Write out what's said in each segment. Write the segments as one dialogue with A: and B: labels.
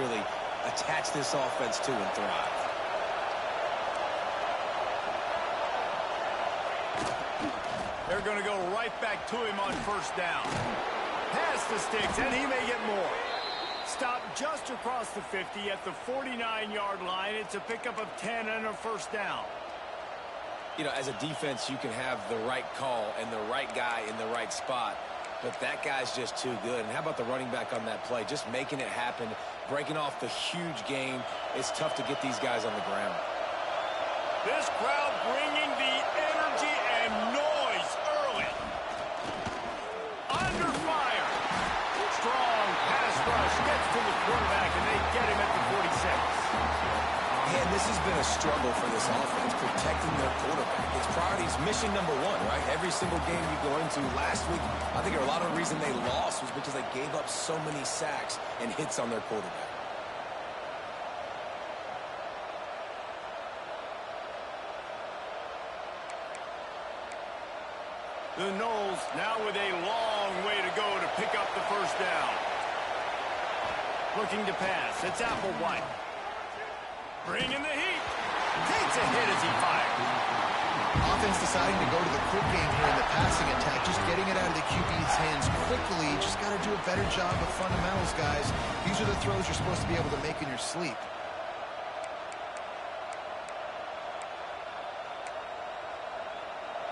A: really attach this offense to and thrive.
B: They're going to go right back to him on first down. Pass the sticks, and he may get more. Stop just across the 50 at the 49-yard line. It's a pickup of 10 and a first down.
A: You know, as a defense, you can have the right call and the right guy in the right spot, but that guy's just too good. And how about the running back on that play? Just making it happen, breaking off the huge gain. It's tough to get these guys on the ground.
B: This crowd bringing the energy and noise early. Under fire. Strong pass rush gets to the quarterback, and they get him at the 46.
A: And this has been a struggle for this offense, protecting their quarterback. It's priorities, mission number one, right? Every single game you go into. Last week, I think a lot of the reason they lost was because they gave up so many sacks and hits on their quarterback.
B: The Knowles now with a long way to go to pick up the first down. Looking to pass. It's Applewhite. Bringing the heat. Takes a hit as he fires.
C: Offense deciding to go to the quick game here in the passing attack. Just getting it out of the QB's hands quickly. Just got to do a better job with fundamentals, guys. These are the throws you're supposed to be able to make in your sleep.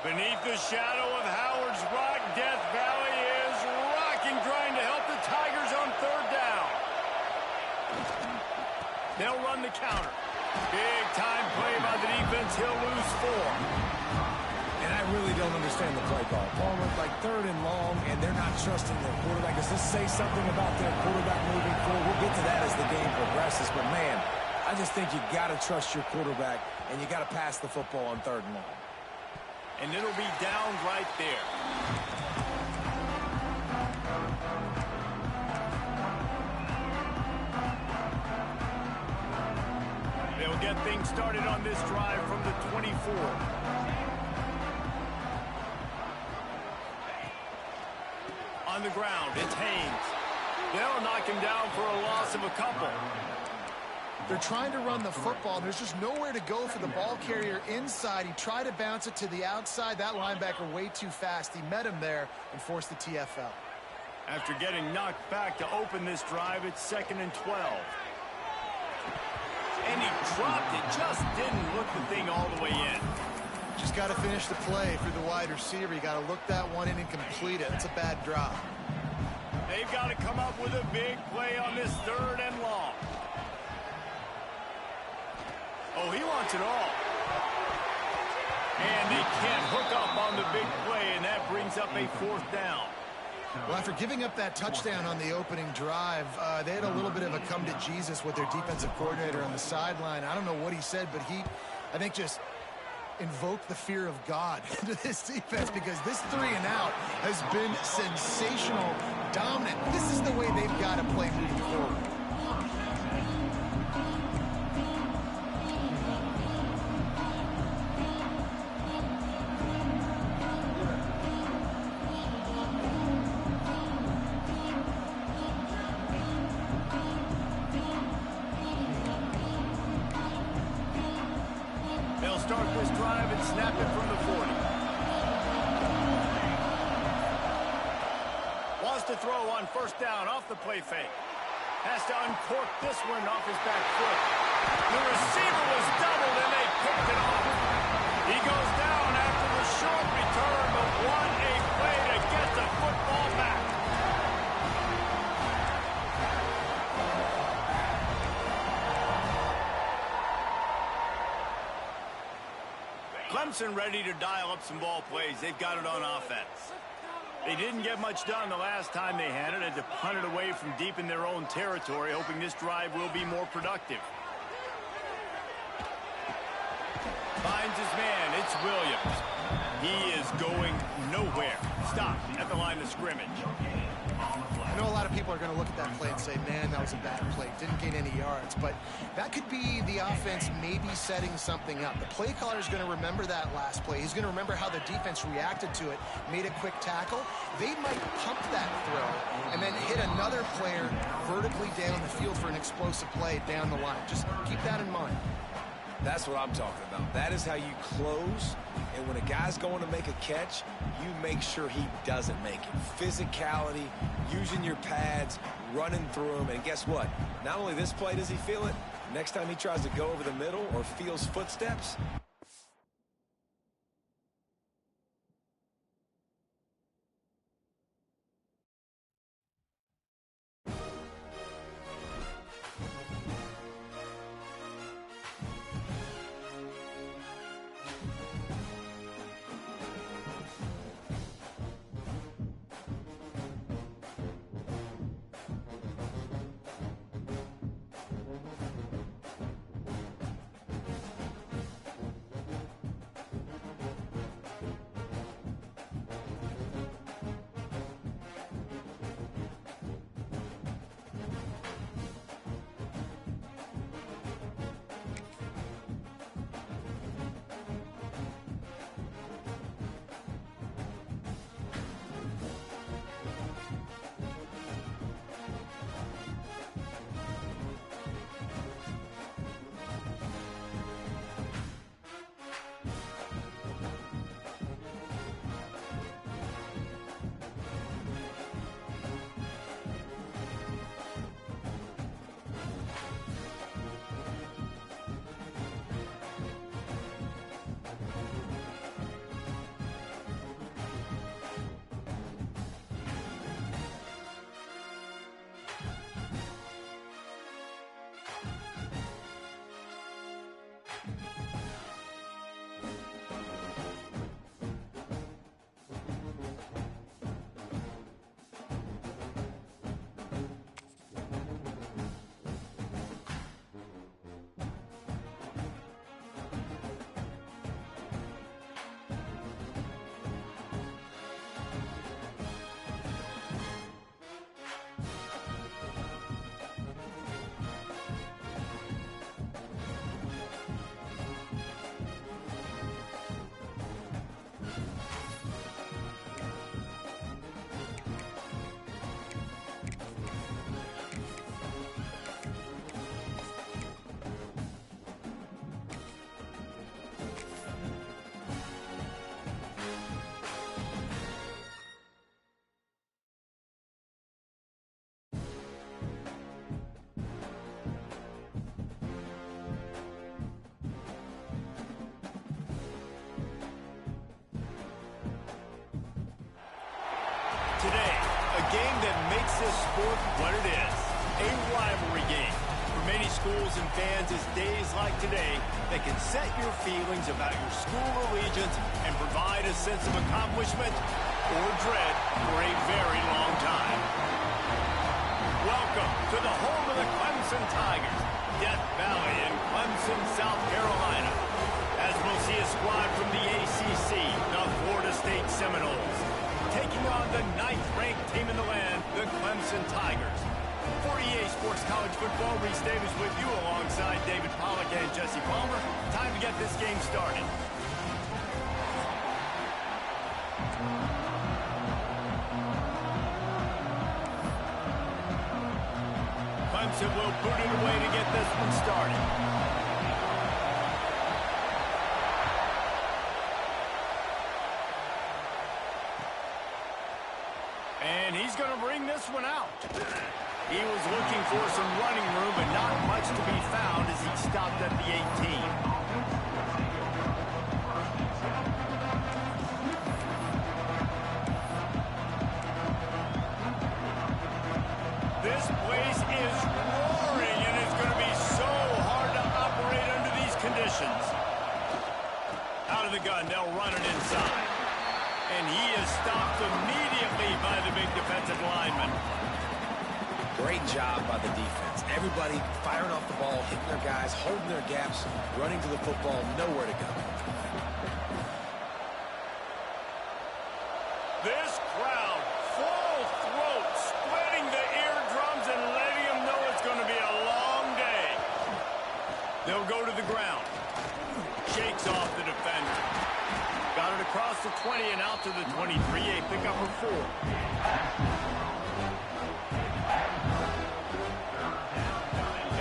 B: Beneath the shadow of Howard's Rock, Death Valley is rocking, trying to help the Tigers on third down. They'll run the counter. Big time play by the defense. He'll lose 4.
A: And I really don't understand the play call. Ball went like third and long, and they're not trusting their quarterback. Does this say something about their quarterback moving forward? We'll get to that as the game progresses. But, man, I just think you got to trust your quarterback, and you got to pass the football on third and long.
B: And it'll be down right there. They'll get things started on this drive from the 24. On the ground, it's Haynes. They'll knock him down for a loss of a couple.
C: They're trying to run the football. There's just nowhere to go for the ball carrier inside. He tried to bounce it to the outside. That linebacker way too fast. He met him there and forced the TFL.
B: After getting knocked back to open this drive, it's 2nd and 12. And he dropped it. Just didn't look the thing all the way in.
C: Just got to finish the play for the wide receiver. You got to look that one in and complete it. It's a bad drop.
B: They've got to come up with a big play on this 3rd and long. Oh, he wants it all. And they can't hook up on the big play, and that brings up a 4th down.
C: Well, after giving up that touchdown on the opening drive, they had a little bit of a come to Jesus with their defensive coordinator on the sideline. I don't know what he said, but he, I think, just invoked the fear of God into this defense, because this 3 and out has been sensational, dominant. This is the way they've got to play moving forward.
B: Start this drive and snap it from the 40. Wants to throw on first down off the play fake. Has to uncork this one off his back foot. The receiver was doubled and they picked it off. He goes down after the short return, but what a play to get the football back. Clemson ready to dial up some ball plays. They've got it on offense. They didn't get much done the last time they had it, as they punted away from deep in their own territory, hoping this drive will be more productive. Finds his man. It's Williams. He is going nowhere. Stopped at the line of scrimmage.
C: know a lot of people are going to look at that play and say, man, that was a bad play. Didn't gain any yards. But that could be the offense maybe setting something up. The play caller is going to remember that last play. He's going to remember how the defense reacted to it, made a quick tackle. They might pump that throw and then hit another player vertically down the field for an explosive play down the line. Just keep that in mind.
A: That's what I'm talking about. That is how you close. And when a guy's going to make a catch, you make sure he doesn't make it. Physicality, using your pads, running through them. And guess what? Not only this play does he feel it, next time he tries to go over the middle or feels footsteps,
B: today, a game that makes this sport what it is, a rivalry game. For many schools and fans, it's days like today that can set your feelings about your school allegiance and provide a sense of accomplishment or dread for a very long time. Welcome to the home of the Clemson Tigers, Death Valley in Clemson, South Carolina. As we'll see a squad from the ACC, the Florida State Seminoles, taking on the 9th-ranked team in the land, the Clemson Tigers. For EA Sports College Football, Reese Davis with you alongside David Pollack and Jesse Palmer. Time to get this game started. Clemson will put it away to get this one started. And he's going to bring this one out. He was looking for some running room, but not much to be found as he stopped at the 18. This place is roaring, and it's going to be so hard to operate under these conditions. Out of the gun, they'll run it inside. And he is stopped immediately by the big defensive lineman.
A: great job by the defense. Everybody firing off the ball, hitting their guys, holding their gaps, running to the football, nowhere to go.
B: This crowd, full throat, spreading They'll go to the ground. Shakes off the defender. Got it across the 20 and out to the 23. A pickup of 4.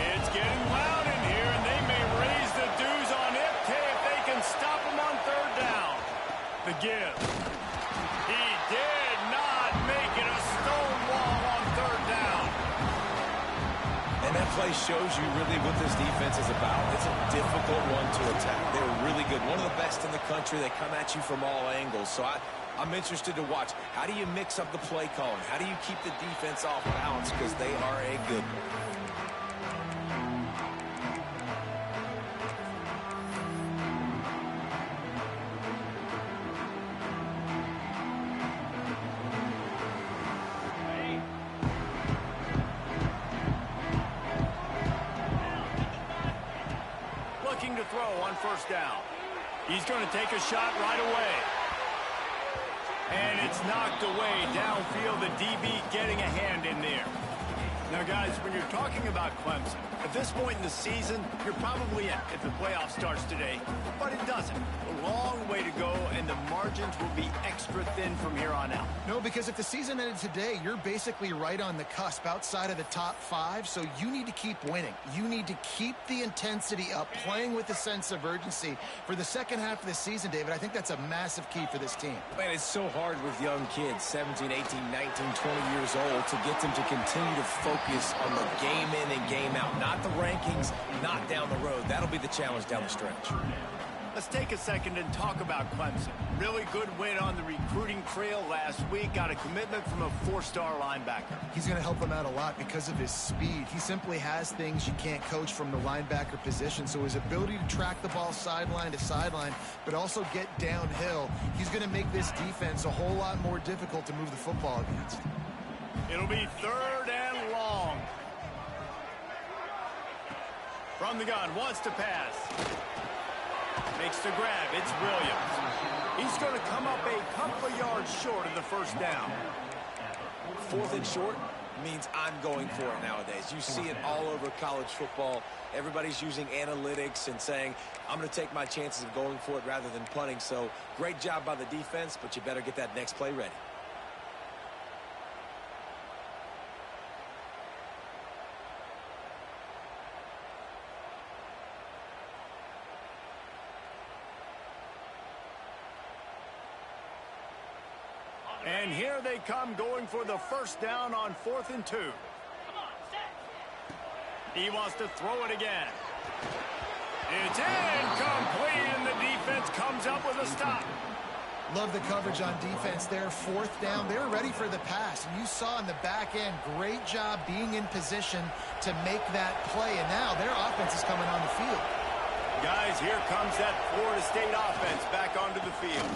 B: It's getting loud in here, and they may raise the dues on Ipke if they can stop him on 3rd down. The give. He did not make it a stone wall on 3rd down.
A: And that play shows you really what this defense is about. It's a difficult one to attack. They're really good. One of the best in the country. They come at you from all angles. So I'm interested to watch. How do you mix up the play calling? How do you keep the defense off balance? Because they are a good one.
B: To throw on 1st down. He's going to take a shot right away. And it's knocked away downfield. The DB getting a hand in there. Now, guys, when you're talking about Clemson, at this point in the season, you're probably in if the playoff starts today. But it doesn't. A long way to go, and the margins will be extra thin from here on out.
C: No, because if the season ended today, you're basically right on the cusp outside of the top 5, so you need to keep winning. You need to keep the intensity up, playing with a sense of urgency for the second half of the season, David. I think that's a massive key for this team.
A: Man, it's so hard with young kids, 17, 18, 19, 20 years old, to get them to continue to focus on the game in and game out. Not the rankings, not down the road. That'll be the challenge down the stretch.
B: Let's take a second and talk about Clemson. Really good win on the recruiting trail last week. Got a commitment from a 4-star linebacker.
C: He's going to help him out a lot because of his speed. He simply has things you can't coach from the linebacker position. So his ability to track the ball sideline to sideline, but also get downhill, he's going to make this defense a whole lot more difficult to move the football against.
B: It'll be 3rd and long. From the gun, wants to pass. Makes the grab. It's Williams. He's going to come up a couple of yards short of the 1st down.
A: 4th and short means I'm going for it nowadays. You see it all over college football. Everybody's using analytics and saying, I'm going to take my chances of going for it rather than punting. So great job by the defense, but you better get that next play ready.
B: And here they come going for the 1st down on 4th and 2. He wants to throw it again. It's incomplete, and the defense comes up with a stop.
C: Love the coverage on defense there. 4th down. They were ready for the pass. And you saw in the back end, great job being in position to make that play. And now their offense is coming on the field.
B: Guys, here comes that Florida State offense back onto the field.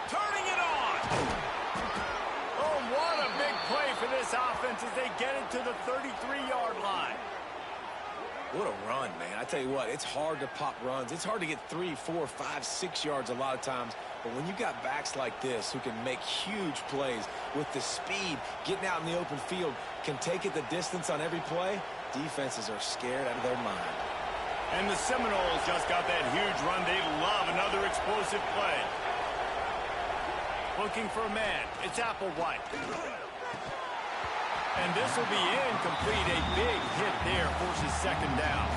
B: Turning it on. Oh, what a big play for this offense as they get it to the 33-yard line.
A: What a run, man. I tell you what, it's hard to pop runs. It's hard to get 3, 4, 5, 6 yards a lot of times. But when you got backs like this who can make huge plays with the speed, getting out in the open field, can take it the distance on every play, defenses are scared out of their mind.
B: And the Seminoles just got that huge run. They love another explosive play. Looking for a man. It's Applewhite. And this will be incomplete. A big hit there forces 2nd down.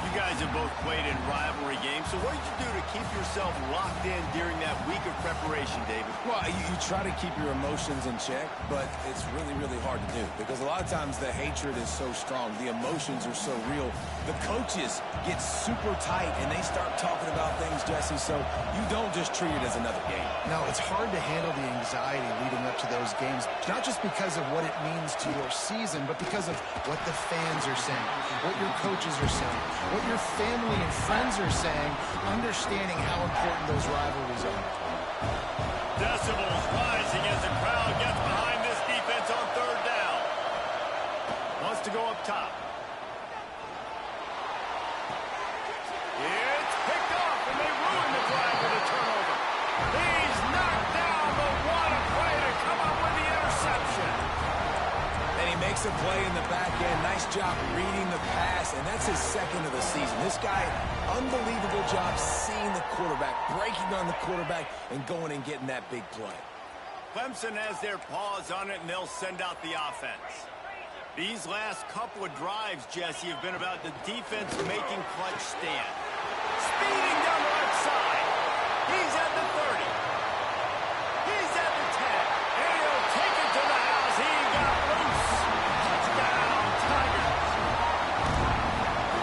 B: You guys have both played in rivalry games, so what did you do to keep yourself locked in during that week of preparation, David?
A: Well, you try to keep your emotions in check, but it's really, really hard to do because a lot of times the hatred is so strong. The emotions are so real. The coaches get super tight, and they start talking about things, Jesse, so you don't just treat it as another game.
C: No, it's hard to handle the anxiety leading up to those games, not just because of what it means to your season, but because of what the fans are saying, what your coaches are saying, what your family and friends are saying, understanding how important those rivalries are.
B: Decibels rising as the crowd gets behind this defense on 3rd down. Wants to go up top. It's picked off, and they ruin the drive with a turnover. He's knocked down, but what a play to come up with the interception.
A: And he makes a play in the back end. Nice nice job reading the pass, and that's his second of the season. This guy, unbelievable job seeing the quarterback, breaking on the quarterback, and going and getting that big play.
B: Clemson has their paws on it, and they'll send out the offense. These last couple of drives, Jesse, have been about the defense making clutch stand. Speeding down the left side. He's at the 30. He's at the 10. And he'll take it to the house. He got loose. Touchdown, Tigers.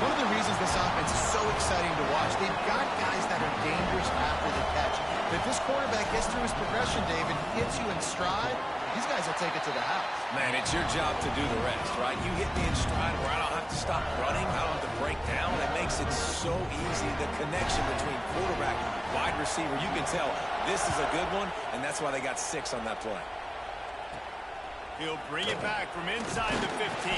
C: One of the reasons this offense is so exciting to watch, they've got guys that are dangerous after the catch. But if this quarterback gets through his progression, David, hits you in stride, these guys will take it to the house.
A: Man, it's your job to do the rest, right? You hit me in stride where I don't have to stop running. I don't have to break down. It makes it so easy. The connection between quarterback, wide receiver, you can tell this is a good one, and that's why they got 6 on that play.
B: He'll bring it back from inside the 15.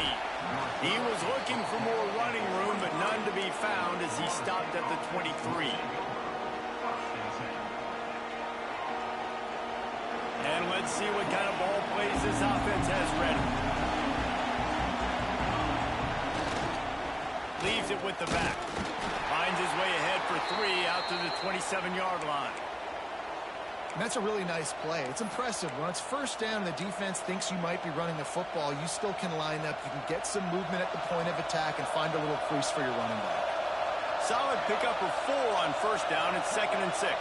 B: He was looking for more running room, but none to be found as he stopped at the 23. And let's see what kind of ball plays this offense has ready. Leaves it with the back. Finds his way ahead for 3 out to the 27-yard line.
C: And that's a really nice play. It's impressive. When it's first down and the defense thinks you might be running the football, you still can line up. You can get some movement at the point of attack and find a little crease for your running back.
B: Solid pickup of 4 on first down. It's 2nd and 6.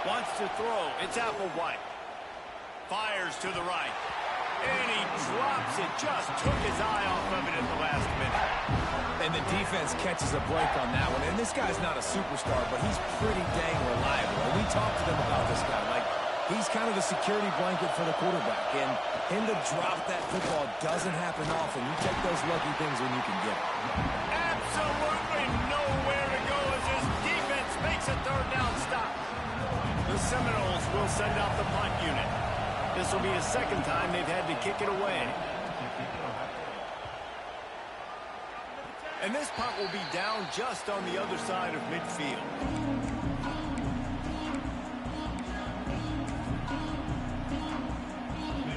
B: Wants to throw. It's Applewhite. Fires to the right. And he drops it. Just took his eye off of it at the last minute.
A: And the defense catches a break on that one. And this guy's not a superstar, but he's pretty dang reliable. And we talked to them about this guy. Like, he's kind of the security blanket for the quarterback. And him to drop that football doesn't happen often. You take those lucky things when you can get it.
B: Absolutely nowhere to go as his defense makes a 3rd down stop. The Seminoles will send out the punt unit. This will be the 2nd time they've had to kick it away. And this punt will be down just on the other side of midfield.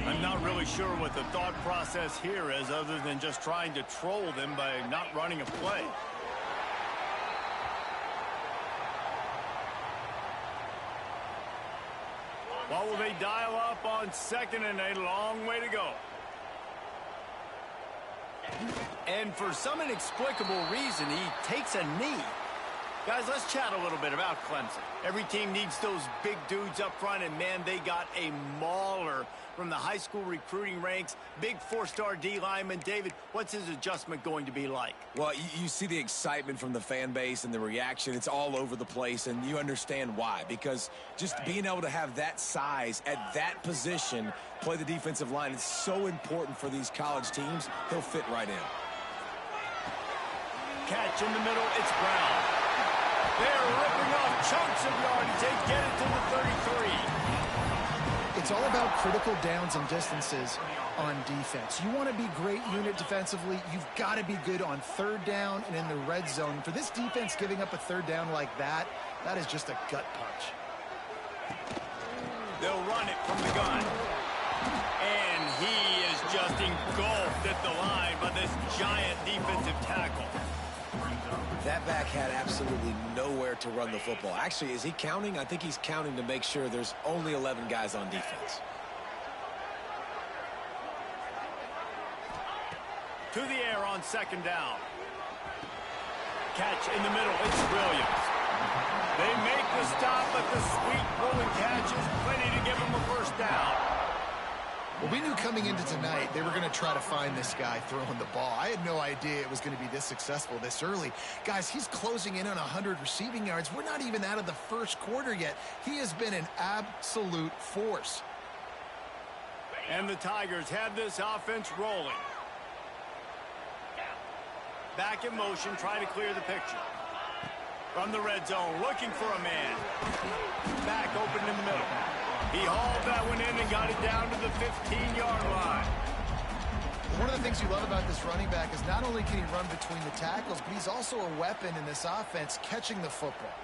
B: I'm not really sure what the thought process here is other than just trying to troll them by not running a play. What will they dial up on 2nd and 8? A long way to go. And for some inexplicable reason, he takes a knee. Guys, let's chat a little bit about Clemson. Every team needs those big dudes up front, and, man, they got a mauler from the high school recruiting ranks. Big 4-star D lineman. David, what's his adjustment going to be like?
A: Well, you see the excitement from the fan base and the reaction. It's all over the place, and you understand why. Because just being able to have that size at that position, play the defensive line, is so important for these college teams. He'll fit right in.
B: Catch in the middle. It's Brown. They're ripping off chunks of yardage. They get it to the 33.
C: It's all about critical downs and distances on defense. You want to be great unit defensively, you've got to be good on 3rd down and in the red zone. For this defense giving up a 3rd down like that, that is just a gut punch.
B: They'll run it from the gun. And he is just engulfed at the line by this giant defensive tackle.
A: That back had absolutely nowhere to run the football. Actually, is he counting? I think he's counting to make sure there's only 11 guys on defense.
B: To the air on 2nd down. Catch in the middle. It's Williams. They make the stop, but the sweet rolling catch is plenty to give them a 1st down.
C: Well, we knew coming into tonight they were going to try to find this guy throwing the ball. I had no idea it was going to be this successful this early. Guys, he's closing in on 100 receiving yards. We're not even out of the 1st quarter yet. He has been an absolute force.
B: And the Tigers have this offense rolling. Back in motion, try to clear the picture. From the red zone, looking for a man. Back open in the middle. He hauled that one in and got it down to the 15-yard line.
C: One of the things you love about this running back is not only can he run between the tackles, but he's also a weapon in this offense catching the football.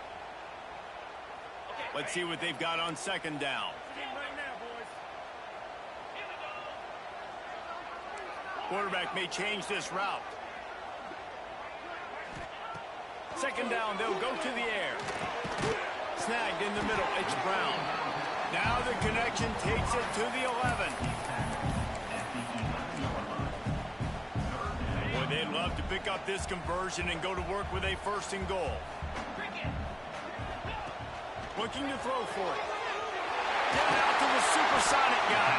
B: Let's see what they've got on second down. Quarterback may change this route. Second down, they'll go to the air. Snagged in the middle, it's Brown. Now the connection takes it to the 11. Boy, they'd love to pick up this conversion and go to work with a 1st and goal. Looking to throw for it. Get out to the supersonic guy.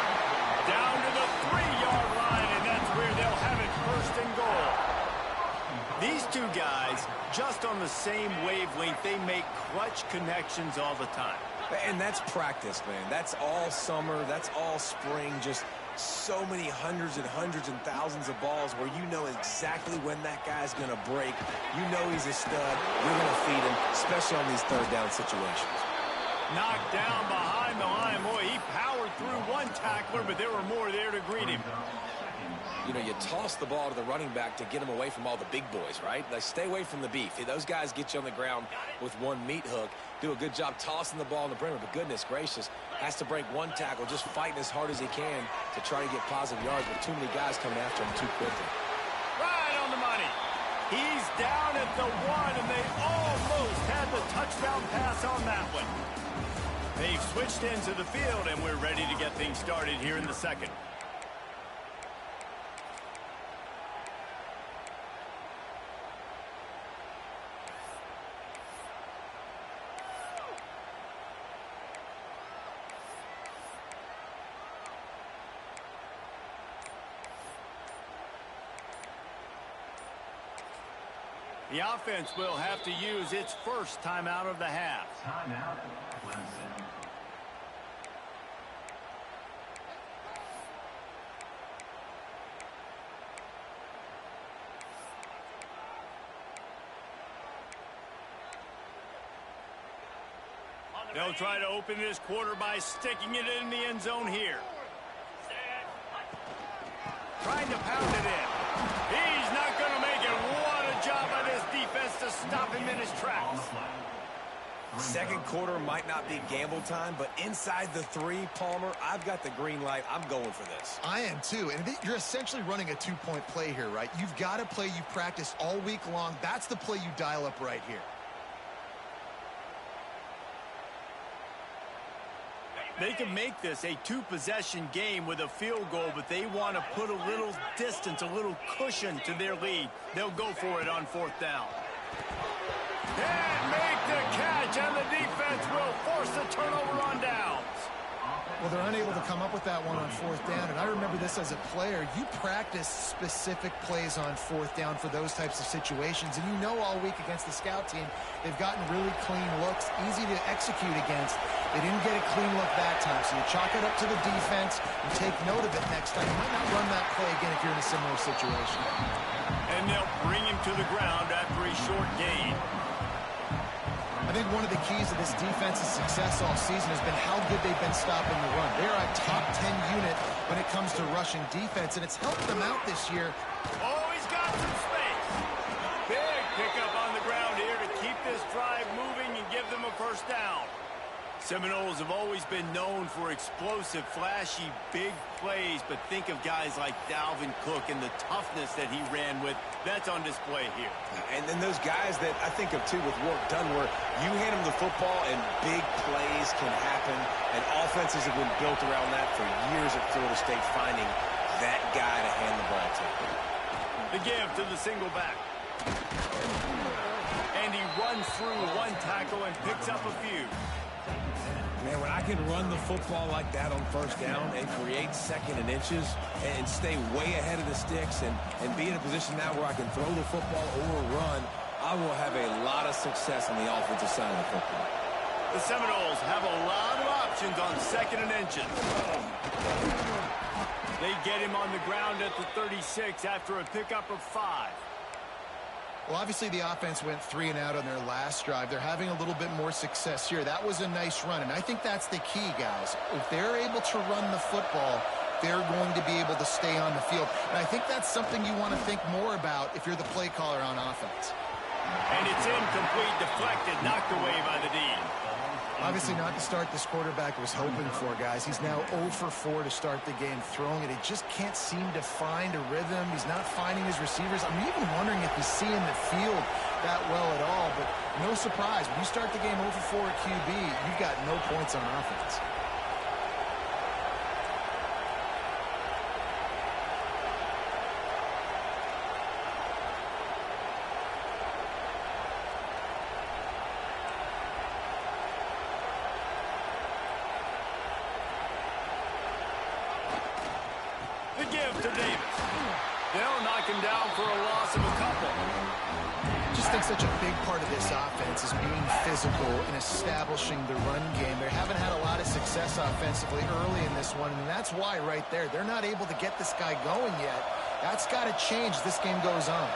B: Down to the 3-yard line, and that's where they'll have it 1st and goal. These two guys, just on the same wavelength, they make clutch connections all the time.
A: And that's practice, man. That's all summer. That's all spring. Just so many hundreds and thousands of balls where you know exactly when that guy's going to break. You know he's a stud. You're going to feed him, especially on these third down situations.
B: Knocked down behind the line. Boy, he powered through one tackler, but there were more there to greet him.
A: You know, you toss the ball to the running back to get him away from all the big boys, right? Like, stay away from the beef. Those guys get you on the ground with one meat hook. Do a good job tossing the ball in the perimeter, but goodness gracious, has to break one tackle, just fighting as hard as he can to try to get positive yards, with too many guys coming after him too quickly.
B: Right on the money. He's down at the 1, and they almost had the touchdown pass on that one. They've switched into the field, and we're ready to get things started here in the second. The offense will have to use its first timeout of the half.
D: Timeout, Clemson.
B: They'll try to open this quarter by sticking it in the end zone here. Trying to pound it in. He's not going to make it. What a job by this defense to stop him in his tracks.
A: Second quarter might not be gamble time, but inside the 3, Palmer, I've got the green light. I'm going for this.
C: I am too, and you're essentially running a 2-point play here, right? You've got a play you practice all week long. That's the play you dial up right here.
B: They can make this a 2-possession game with a field goal, but they want to put a little distance, a little cushion to their lead. They'll go for it on 4th down. Can't make the catch, and the defense will force the turnover on downs.
C: Well, they're unable to come up with that one on 4th down, and I remember this as a player. You practice specific plays on 4th down for those types of situations, and you know all week against the scout team, they've gotten really clean looks, easy to execute against. They didn't get a clean look that time, so you chalk it up to the defense and take note of it next time. You might not run that play again if you're in a similar situation.
B: And they'll bring him to the ground after a short gain.
C: I think one of the keys to this defense's success all season has been how good they've been stopping the run. They're a top 10 unit when it comes to rushing defense, and it's helped them out this year.
B: Oh, he's got some space. Big pickup on the ground here to keep this drive moving and give them a 1st down. Seminoles have always been known for explosive, flashy, big plays, but think of guys like Dalvin Cook and the toughness that he ran with. That's on display here.
A: And then those guys that I think of, too, with work done, where you hand them the football and big plays can happen, and offenses have been built around that for years at Florida State, finding that guy to hand the ball to.
B: The give to the single back. And he runs through one tackle and picks up a few.
A: Man, when I can run the football like that on 1st down and create 2nd and inches and stay way ahead of the sticks and be in a position now where I can throw the football or run, I will have a lot of success on the offensive side of the football.
B: The Seminoles have a lot of options on 2nd and inches. They get him on the ground at the 36 after a pickup of 5.
C: Well, obviously the offense went 3 and out on their last drive. They're having a little bit more success here. That was a nice run, and I think that's the key, guys. If they're able to run the football, they're going to be able to stay on the field. And I think that's something you want to think more about if you're the play caller on offense.
B: And it's incomplete, deflected, knocked away by the D.
C: Obviously not the start this quarterback was hoping for, guys. He's now 0 for 4 to start the game throwing it. He just can't seem to find a rhythm. He's not finding his receivers. I'm even wondering if he's seeing the field that well at all. But no surprise, when you start the game 0 for 4 at QB, you've got no points on offense.
B: The give to Davis. They'll knock him down for a loss of a couple.
C: I just think such a big part of this offense is being physical and establishing the run game. They haven't had a lot of success offensively early in this one, and that's why right there, they're not able to get this guy going yet. That's got to change as this game goes on.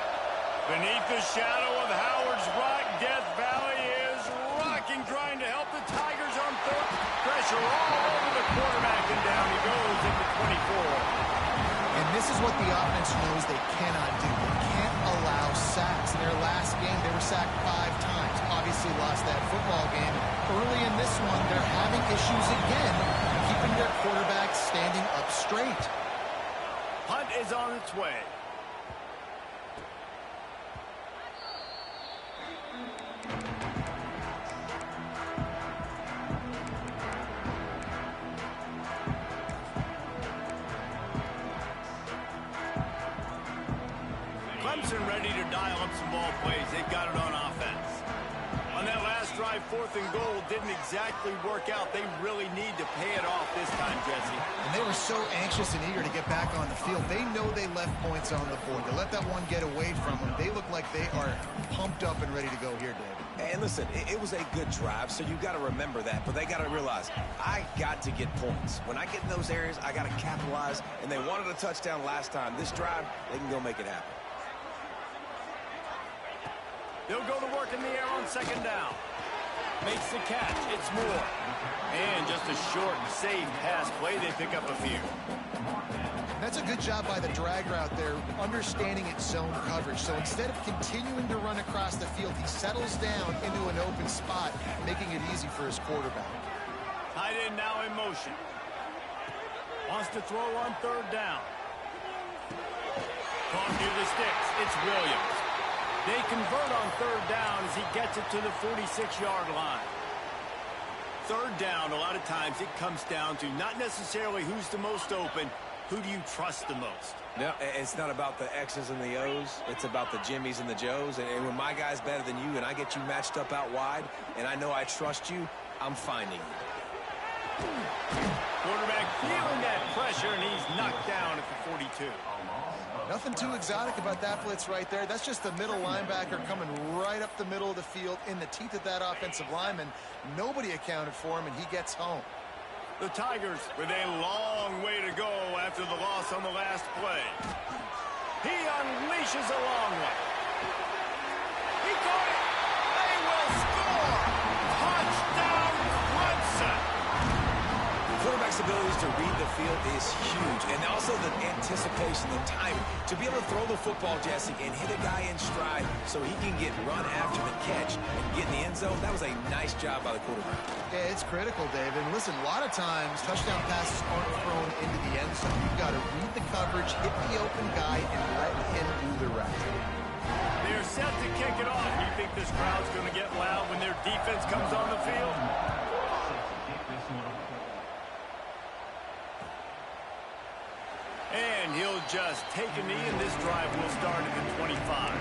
B: Beneath the shadow of Howard's Rock, Death Valley is rocking, trying to help the Tigers on third. Pressure all over the quarterback, and down he goes into 24.
C: And this is what the offense knows they cannot do. They can't allow sacks. In their last game, they were sacked 5 times. Obviously lost that football game. Early in this one, they're having issues again, keeping their quarterback standing up straight.
B: Hunt is on its way. Clemson ready to dial up some ball plays. They've got it on offense. On that last drive, 4th and goal didn't exactly work out. They really need to pay it off this time, Jesse.
C: And they were so anxious and eager to get back on the field. They know they left points on the board. To let that one get away from them, they look like they are pumped up and ready to go here, David.
A: And listen, it was a good drive, so you got to remember that. But they got to realize, I got to get points. When I get in those areas, I got to capitalize. And they wanted a touchdown last time. This drive, they can go make it happen.
B: They'll go to work in the air on 2nd down. Makes the catch. It's Moore. And just a short, safe pass play. They pick up a few.
C: That's a good job by the drag route there, understanding its zone coverage. So instead of continuing to run across the field, he settles down into an open spot, making it easy for his quarterback.
B: Tight end now in motion. Wants to throw on 3rd down. Caught near the sticks. It's Williams. They convert on 3rd down as he gets it to the 46-yard line. 3rd down, a lot of times it comes down to not necessarily who's the most open, who do you trust the most?
A: No, it's not about the X's and the O's. It's about the Jimmys and the Joes. And when my guy's better than you and I get you matched up out wide and I know I trust you, I'm finding you.
B: Quarterback feeling that pressure, and he's knocked down at the 42.
C: Nothing too exotic about that blitz right there. That's just the middle linebacker coming right up the middle of the field in the teeth of that offensive lineman. Nobody accounted for him, and he gets home.
B: The Tigers with a long way to go after the loss on the last play. He unleashes a long one. He caught it. They will score. Touchdown, Clemson.
A: Quarterback's abilities to read the field is huge, and also the anticipation, the timing. To be able to throw the football, Jesse, and hit a guy in stride so he can get run after the catch and get in the end zone, that was a nice job by the quarterback.
C: Yeah, it's critical, David. And listen, a lot of times touchdown passes aren't thrown into the end zone. You've got to read the coverage, hit the open guy, and let him do the rest.
B: They're set to kick it off. You think this crowd's going to get loud when their defense comes on the field? And he'll just take a knee, and this drive will start at the 25.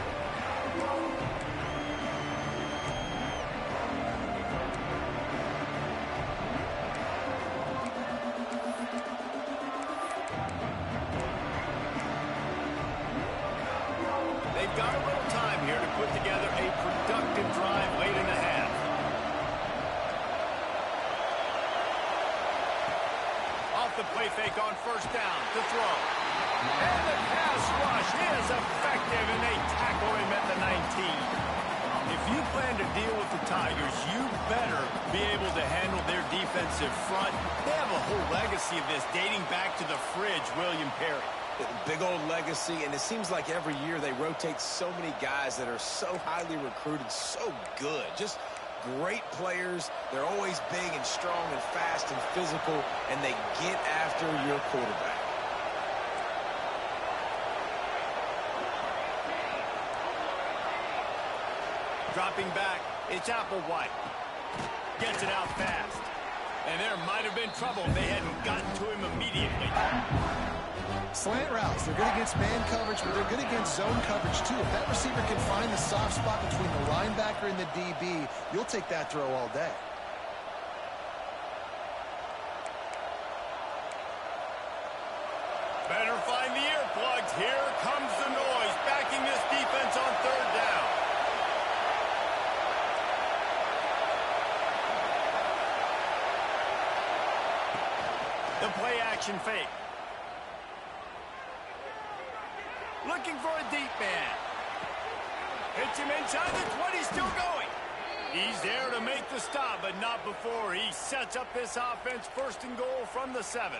B: They've got a little time here to put together a productive drive late in the half. Off the play fake on 1st down to throw. And the pass rush is effective, and they tackle him at the team. If you plan to deal with the Tigers, you better be able to handle their defensive front. They have a whole legacy of this dating back to the fridge, William Perry.
A: Big old legacy, and it seems like every year they rotate so many guys that are so highly recruited, so good. Just great players. They're always big and strong and fast and physical, and they get after your quarterback.
B: Dropping back, it's Applewhite. Gets it out fast. And there might have been trouble if they hadn't gotten to him immediately.
C: Slant routes, they're good against man coverage, but they're good against zone coverage too. If that receiver can find the soft spot between the linebacker and the DB, you'll take that throw all day.
B: Better find the earplugs. Here comes the noise, backing this defense on third down. The play action fake. Looking for a deep man. Hits him inside the 20, still going. He's there to make the stop, but not before he sets up this offense. First and goal from the 7.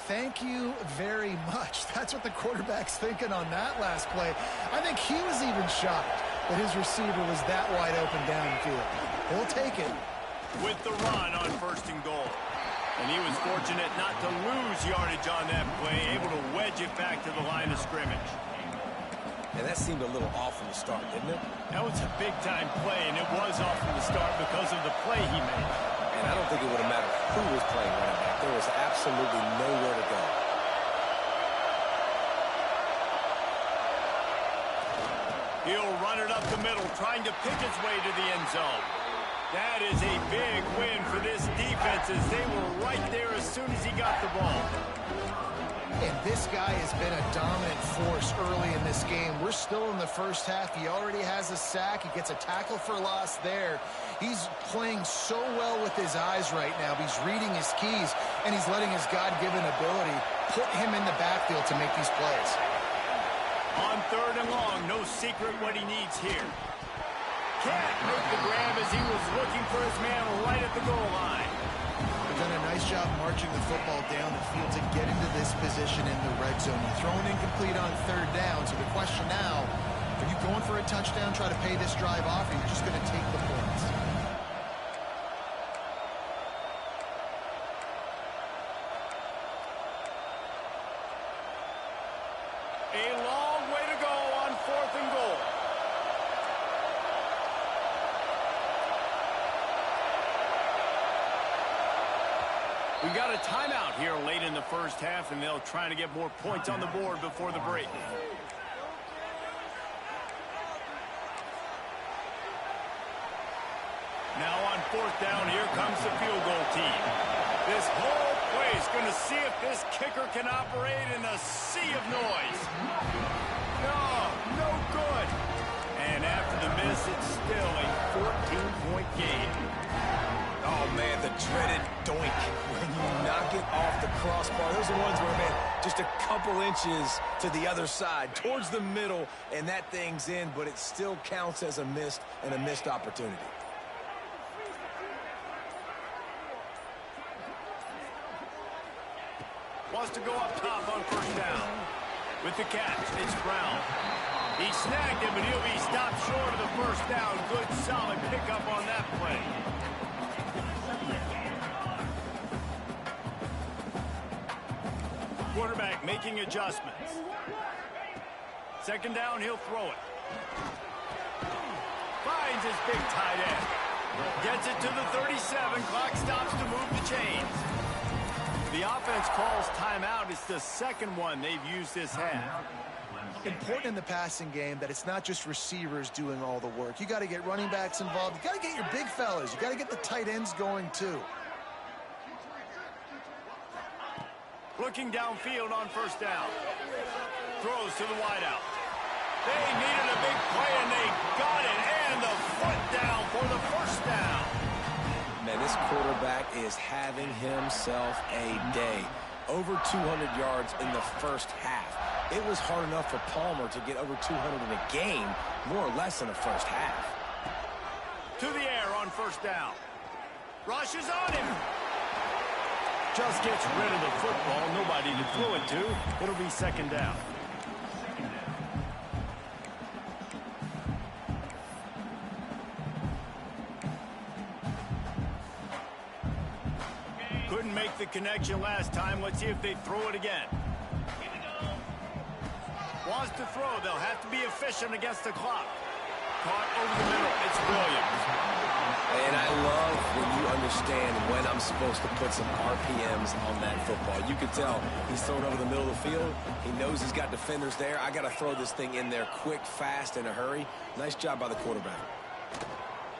C: Thank you very much. That's what the quarterback's thinking on that last play. I think he was even shocked that his receiver was that wide open downfield. He'll take it.
B: With the run on first and goal. And he was fortunate not to lose yardage on that play, able to wedge it back to the line of scrimmage.
A: And that seemed a little off from the start, didn't it?
B: That was a big-time play, and it was off from the start because of the play he made.
A: And I don't think it would have mattered who was playing running back. There was absolutely nowhere to go.
B: He'll run it up the middle, trying to pick its way to the end zone. That is a big win for this defense as they were right there as soon as he got the ball.
C: And this guy has been a dominant force early in this game. We're still in the first half. He already has a sack. He gets a tackle for loss there. He's playing so well with his eyes right now. He's reading his keys, and he's letting his God-given ability put him in the backfield to make these plays.
B: On third and long, no secret what he needs here. Can't make the grab as he was looking for his man right at the goal line.
C: They've done a nice job marching the football down the field to get into this position in the red zone. You're throwing incomplete on third down, so the question now, are you going for a touchdown, try to pay this drive off, or are you just going to take the points?
B: A long way to go on fourth and goal. We got a timeout here late in the first half, and they'll try to get more points on the board before the break. Now on fourth down, here comes the field goal team. This whole play is going to see if this kicker can operate in a sea of noise. No good. And after the miss, it's still a 14-point game.
A: Oh, man, the dreaded doink when you knock it off the crossbar. Those are ones where, man, just a couple inches to the other side, towards the middle, and that thing's in, but it still counts as a missed opportunity.
B: Wants to go up top on first down. With the catch, it's Brown. He snagged him, but he'll be stopped short of the first down. Good, solid pickup on that play. Quarterback making adjustments. Second down, he'll throw it. Finds his big tight end. Gets it to the 37. Clock stops to move the chains. The offense calls timeout. It's the second one they've used this half.
C: Important in the passing game that it's not just receivers doing all the work. You got to get running backs involved. You got to get your big fellas. You got to get the tight ends going too.
B: Looking downfield on first down. Throws to the wideout. They needed a big play, and they got it. And the foot down for the first down.
A: Man, this quarterback is having himself a day. Over 200 yards in the first half. It was hard enough for Palmer to get over 200 in a game, more or less in the first half.
B: To the air on first down. Rushes on him. Just gets rid of the football. Nobody to throw it to. It'll be second down. Couldn't make the connection last time. Let's see if they throw it again. Wants to throw. They'll have to be efficient against the clock. Caught over the middle. It's Williams.
A: And I love when you understand when I'm supposed to put some RPMs on that football. You can tell he's throwing over the middle of the field. He knows he's got defenders there. I got to throw this thing in there quick, fast, in a hurry. Nice job by the quarterback.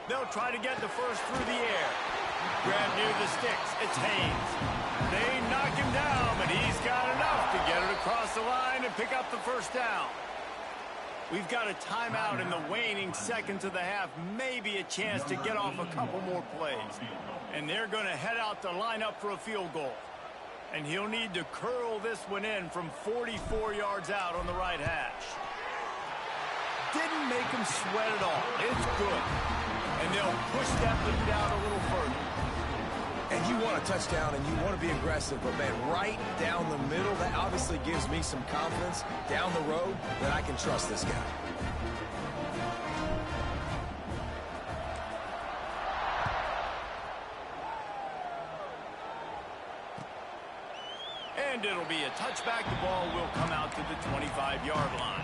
B: They'll try to get the first through the air. Grab near the sticks. It's Haynes. They knock him down, but he's got enough to get it across the line and pick up the first down. We've got a timeout in the waning seconds of the half. Maybe a chance to get off a couple more plays. And they're going to head out to line up for a field goal. And he'll need to curl this one in from 44 yards out on the right hash. Didn't make him sweat at all. It's good. And they'll push that lead out a little further.
A: And you want a touchdown and you want to be aggressive, but man, right down the middle, that obviously gives me some confidence down the road that I can trust this guy.
B: And it'll be a touchback. The ball will come out to the 25-yard line.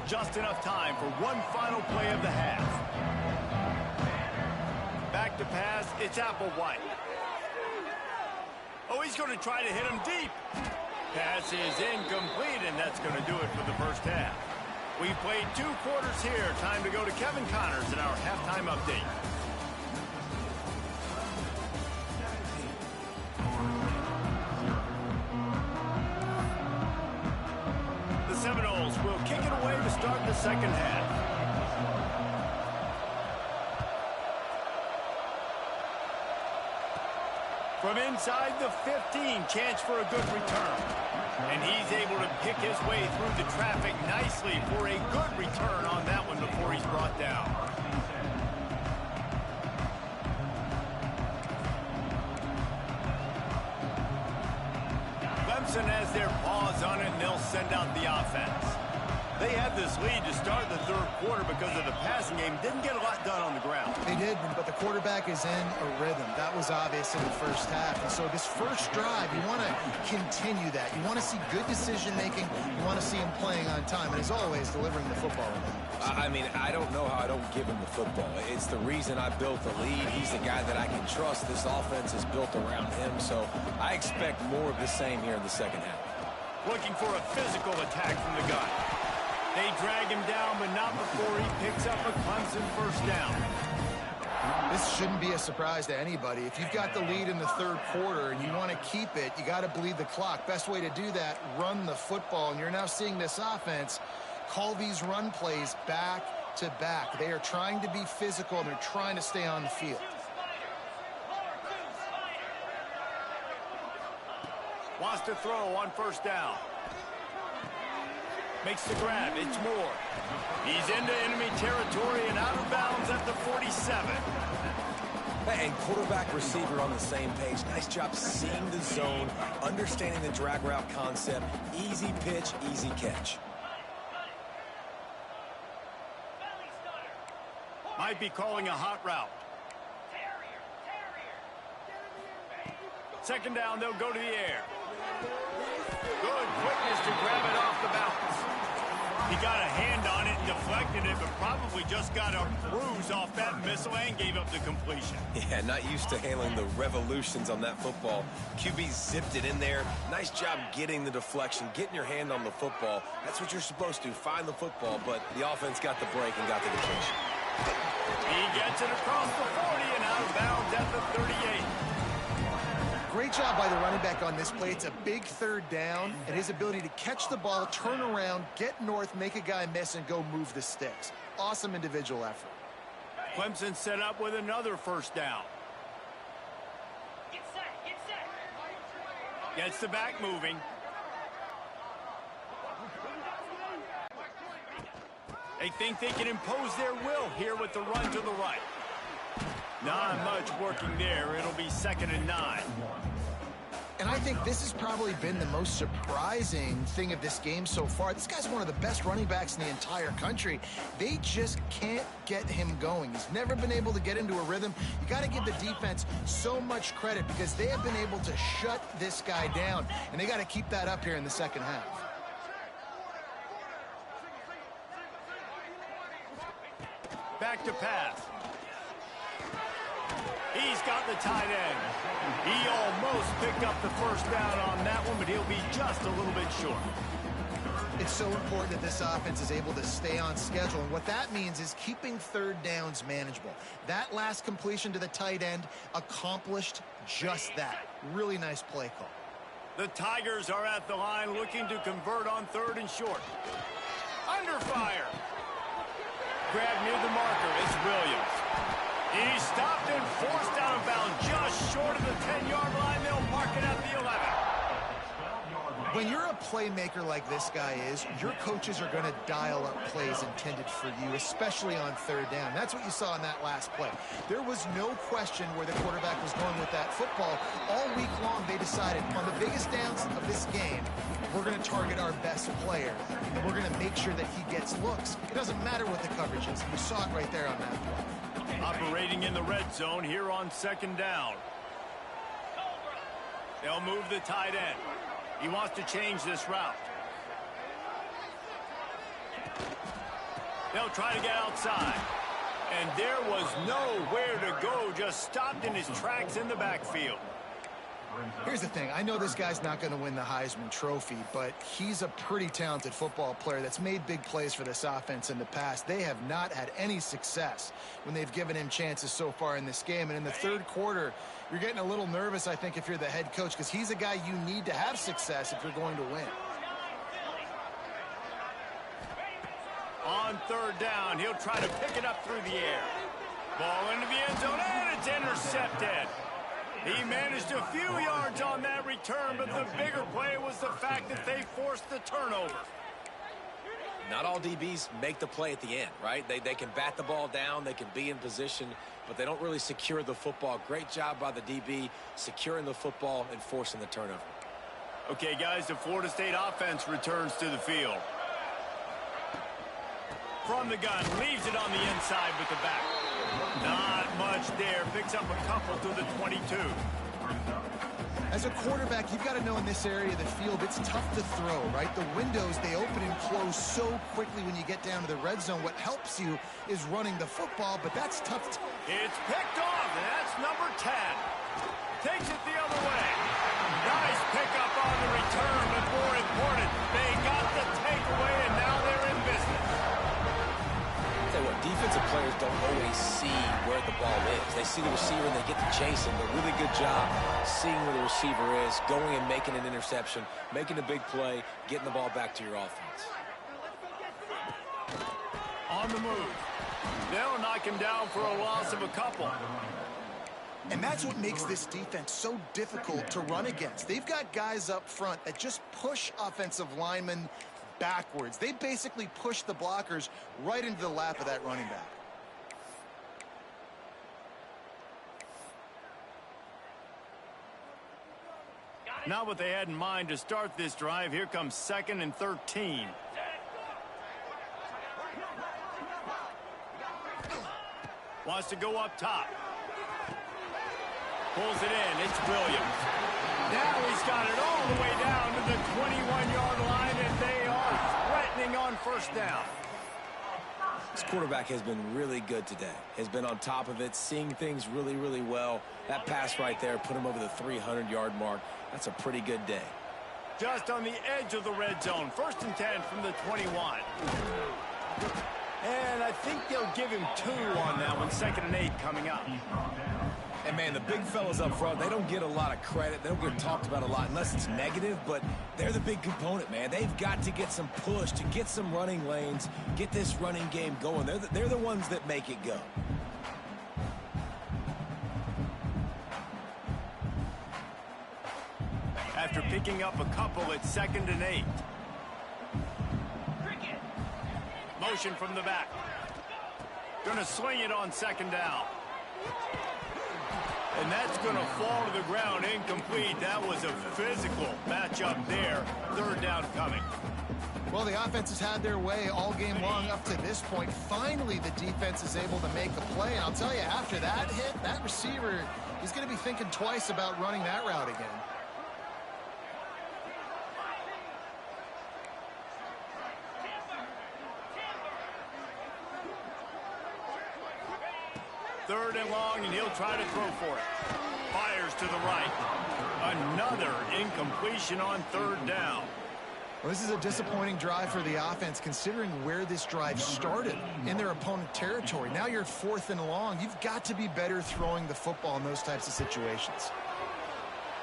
B: Just enough time for one final play of the half. Back to pass, it's Applewhite. Oh, he's going to try to hit him deep. Pass is incomplete, and that's going to do it for the first half. We've played 2 quarters here. Time to go to Kevin Connors in our halftime update. Seminoles will kick it away to start the second half. From inside the 15, chance for a good return. And he's able to pick his way through the traffic nicely for a good return on that one before he's brought down. Clemson has their paws on it, and they'll send out the offense. They had this lead to start the third quarter because of the passing game. Didn't get a lot done on the ground.
C: They did, but the quarterback is in a rhythm. That was obvious in the first half. And so this first drive, you want to continue that. You want to see good decision-making. You want to see him playing on time. And as always, delivering the football.
A: I mean, I don't know how I don't give him the football. It's the reason I built the lead. He's the guy that I can trust. This offense is built around him. So I expect more of the same here in the second half.
B: Looking for a physical attack from the gun. They drag him down, but not before he picks up a Clemson first down.
C: This shouldn't be a surprise to anybody. If you've got the lead in the third quarter and you want to keep it, you got to bleed the clock. Best way to do that, run the football. And you're now seeing this offense call these run plays back to back. They are trying to be physical, and they're trying to stay on the field.
B: Wants to throw on first down. Makes the grab. It's Moore. He's into enemy territory and out of bounds at the 47.
A: And quarterback receiver on the same page. Nice job seeing the zone, understanding the drag route concept. Easy pitch, easy catch.
B: Might be calling a hot route. Second down, they'll go to the air. Good quickness to grab it off the bounce. He got a hand on it and deflected it, but probably just got a bruise off that missile and gave up the completion.
A: Yeah, not used to handling the revolutions on that football. QB zipped it in there. Nice job getting the deflection, getting your hand on the football. That's what you're supposed to, find the football, but the offense got the break and got the completion.
B: He gets it across the 40 and out of bounds at the 38.
C: Great job by the running back on this play. It's a big third down, and his ability to catch the ball, turn around, get north, make a guy miss, and go move the sticks. Awesome individual effort.
B: Clemson set up with another first down. Gets the back moving. They think they can impose their will here with the run to the right. Not much working there. It'll be 2nd and 9.
C: And I think this has probably been the most surprising thing of this game so far. This guy's one of the best running backs in the entire country. They just can't get him going. He's never been able to get into a rhythm. You got to give the defense so much credit because they have been able to shut this guy down, and they got to keep that up here in the second half.
B: Back to pass. He's got the tight end. He almost picked up the first down on that one, but he'll be just a little bit short.
C: It's so important that this offense is able to stay on schedule, and what that means is keeping third downs manageable. That last completion to the tight end accomplished just that. Really nice play call.
B: The Tigers are at the line looking to convert on 3rd and short. Under fire. Grab near the marker. It's Williams. He stopped and forced out of bounds just short of the 10-yard line. They'll mark it at the 11.
C: When you're a playmaker like this guy is, your coaches are going to dial up plays intended for you, especially on 3rd down. That's what you saw in that last play. There was no question where the quarterback was going with that football. All week long, they decided on the biggest downs of this game, we're going to target our best player, and we're going to make sure that he gets looks. It doesn't matter what the coverage is. You saw it right there on that play.
B: Operating in the red zone here on 2nd down. They'll move the tight end. He wants to change this route. They'll try to get outside. And there was nowhere to go, just stopped in his tracks in the backfield.
C: Here's the thing. I know this guy's not going to win the Heisman Trophy, but he's a pretty talented football player that's made big plays for this offense in the past. They have not had any success when they've given him chances so far in this game. And in the 3rd quarter, you're getting a little nervous, I think, if you're the head coach, because he's a guy you need to have success if you're going to win.
B: On 3rd down, he'll try to pick it up through the air. Ball into the end zone, and it's intercepted. He managed a few yards on that return, but the bigger play was the fact that they forced the turnover.
A: Not all DBs make the play at the end, right? They can bat the ball down, they can be in position, but they don't really secure the football. Great job by the DB securing the football and forcing the turnover.
B: Okay, guys, the Florida State offense returns to the field. From the gun, leaves it on the inside with the back. Not much there. Picks up a couple to the 22.
C: As a quarterback, you've got to know in this area of the field, it's tough to throw, right? The windows, they open and close so quickly when you get down to the red zone. What helps you is running the football, but that's tough.
B: It's picked off, and that's number 10. Takes it the other way. Nice pickup on the return, but more important, they got the takeaway, and now they're in business.
A: Tell you what, defensive players don't always see where the ball is. They see the receiver and they get to chase him. But really good job seeing where the receiver is, going and making an interception, making a big play, getting the ball back to your offense.
B: On the move. They'll knock him down for a loss of a couple.
C: And that's what makes this defense so difficult to run against. They've got guys up front that just push offensive linemen backwards. They basically push the blockers right into the lap of that running back.
B: Not what they had in mind to start this drive. Here comes 2nd and 13. Wants to go up top. Pulls it in. It's Williams. Now he's got it all the way down to the 21-yard line, and they are threatening on 1st down.
A: This quarterback has been really good today. Has been on top of it, seeing things really, really well. That pass right there put him over the 300-yard mark. That's a pretty good day.
B: Just on the edge of the red zone. 1st and 10 from the 21. And I think they'll give him 2 on that one. 2nd and 8 coming up.
A: And, man, the big fellas up front, they don't get a lot of credit. They don't get talked about a lot unless it's negative, but they're the big component, man. They've got to get some push, to get some running lanes, get this running game going. They're the ones that make it go.
B: After picking up a couple at 2nd and 8. Motion from the back. Gonna swing it on 2nd down. And that's gonna fall to the ground incomplete. That was a physical matchup there. 3rd down coming.
C: Well, the offense has had their way all game long up to this point. Finally, the defense is able to make a play. And I'll tell you, after that hit, that receiver, he's going to be thinking twice about running that route again.
B: Third and long, and he'll try to throw for it. Fires to the right. Another incompletion on 3rd down.
C: Well, this is a disappointing drive for the offense, considering where this drive started, in their opponent territory. Now you're at 4th and long. You've got to be better throwing the football in those types of situations.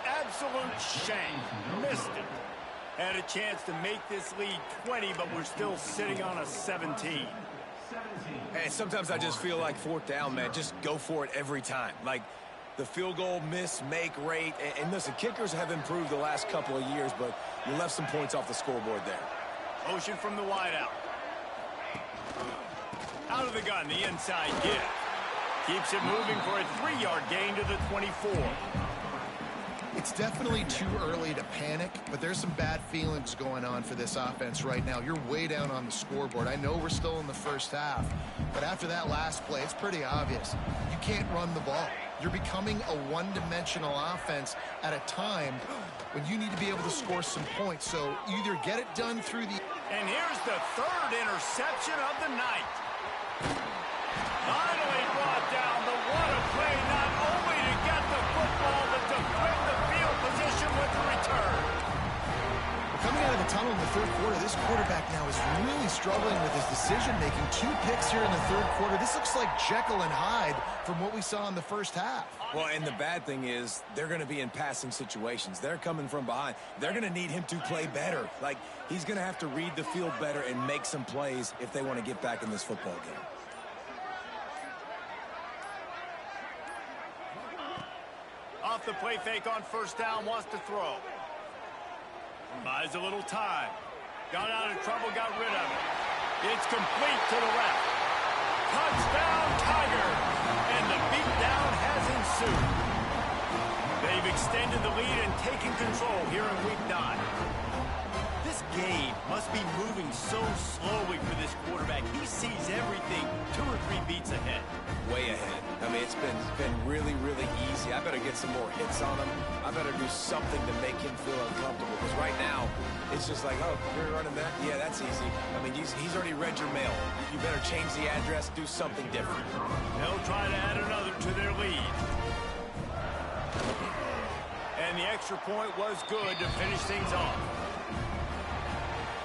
B: Absolute shame. Missed it. Had a chance to make this lead 20, but we're still sitting on a 17.
A: Hey, sometimes I just feel like 4th down, man. Just go for it every time. Like, the field goal miss-make rate. And listen, kickers have improved the last couple of years, but you left some points off the scoreboard there.
B: Motion from the wideout. Out of the gun, the inside give. Keeps it moving for a 3-yard gain to the 24.
C: It's definitely too early to panic, but there's some bad feelings going on for this offense right now. You're way down on the scoreboard. I know we're still in the first half, but after that last play, it's pretty obvious. You can't run the ball. You're becoming a one-dimensional offense at a time when you need to be able to score some points. So you either get it done through the...
B: And here's the 3rd interception of the night. Finally brought down, but what a play, not only to get the football, but to flip the field position with the return.
C: Coming out of the tunnel in the 3rd quarter, this quarterback now is really struggling with his decision-making. 2 picks here in the 3rd quarter. This looks like Jekyll and Hyde from what we saw in the first half.
A: Well, and the bad thing is they're going to be in passing situations. They're coming from behind. They're going to need him to play better. Like, he's going to have to read the field better and make some plays if they want to get back in this football game.
B: Off the play fake on 1st down, wants to throw. Buys a little time. Got out of trouble, got rid of it. It's complete to the left. Touchdown, Tiger! And the beatdown has ensued. They've extended the lead and taken control here in Week 9. This game must be moving so slowly for this quarterback. He sees everything 2 or 3 beats ahead.
A: Way ahead. I mean, it's been really, really easy. I better get some more hits on him. I better do something to make him feel uncomfortable. Because right now, it's just like, oh, you're running that? Yeah, that's easy. I mean, he's already read your mail. You better change the address, do something different.
B: They'll try to add another to their lead. And the extra point was good to finish things off.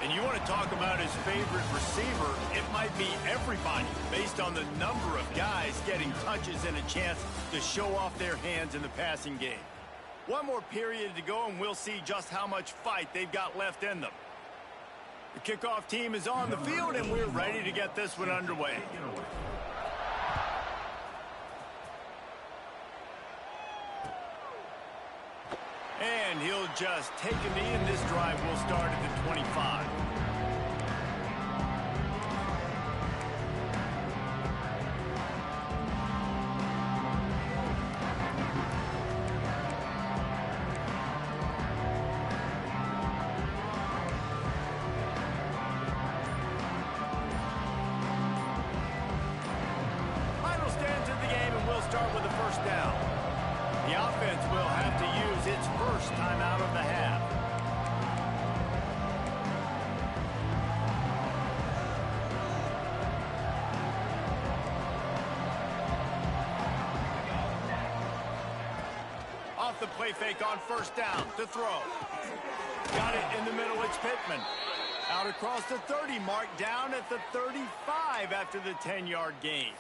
B: And you want to talk about his favorite receiver, it might be everybody based on the number of guys getting touches and a chance to show off their hands in the passing game. One more period to go and we'll see just how much fight they've got left in them. The kickoff team is on the field and we're ready to get this one underway. And he'll just take a knee, and this drive will start at the 25. Final stands of the game, and we'll start with the 1st down. The offense will have to use its first timeout of the half. Off the play fake on 1st down to throw. Got it in the middle, it's Pittman. Out across the 30 mark, down at the 35 after the 10-yard gain.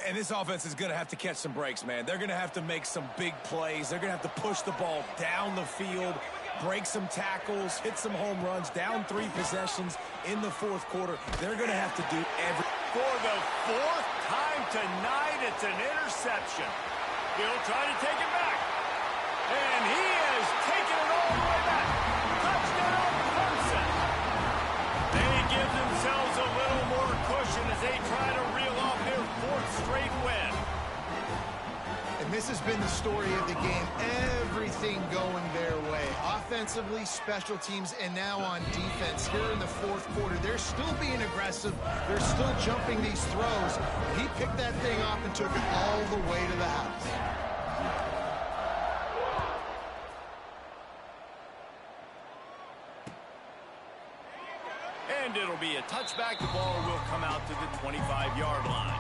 A: And this offense is going to have to catch some breaks, man. They're going to have to make some big plays. They're going to have to push the ball down the field, break some tackles, hit some home runs, down 3 possessions in the 4th quarter. They're going to have to do everything.
B: For the 4th time tonight, it's an interception. He'll try to take it back. And he has taken it all celebration as they try to reel off their 4th straight win.
C: And this has been the story of the game. Everything going their way. Offensively, special teams, and now on defense. Here in the 4th quarter, they're still being aggressive. They're still jumping these throws. He picked that thing off and took it all the way to the house.
B: And it'll be a touchback. The ball will come out to the 25-yard line.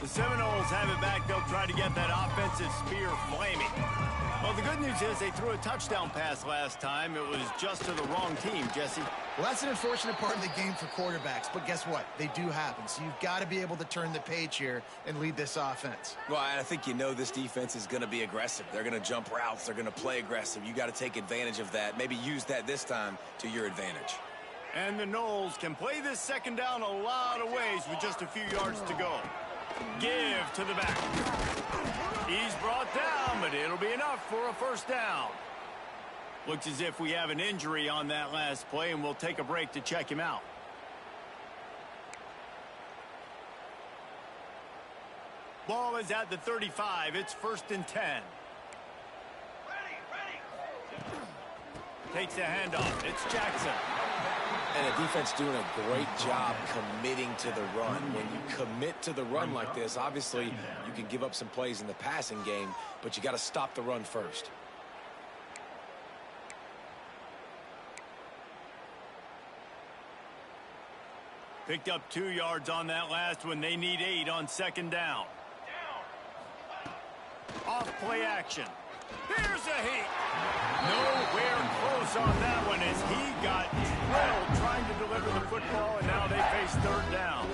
B: The Seminoles have it back. They'll try to get that offensive spear flaming. Well, the good news is they threw a touchdown pass last time. It was just to the wrong team, Jesse.
C: Well, that's an unfortunate part of the game for quarterbacks, but guess what? They do happen, so you've got to be able to turn the page here and lead this offense.
A: Well, I think this defense is going to be aggressive. They're going to jump routes. They're going to play aggressive. You got to take advantage of that. Maybe use that this time to your advantage.
B: And the Noles can play this second down a lot of ways with just a few yards to go. Give to the back. He's brought down, but it'll be enough for a first down. Looks as if we have an injury on that last play, and we'll take a break to check him out. Ball is at the 35. It's 1st and 10. Takes the handoff. It's Jackson.
A: And the defense doing a great job committing to the run. When you commit to the run like this, obviously you can give up some plays in the passing game, but you got to stop the run first.
B: Picked up 2 yards on that last one. They need 8 on second down. Off play action. Here's a heat. Nowhere close on that one as he got drilled trying to deliver the football, and now they face 3rd down.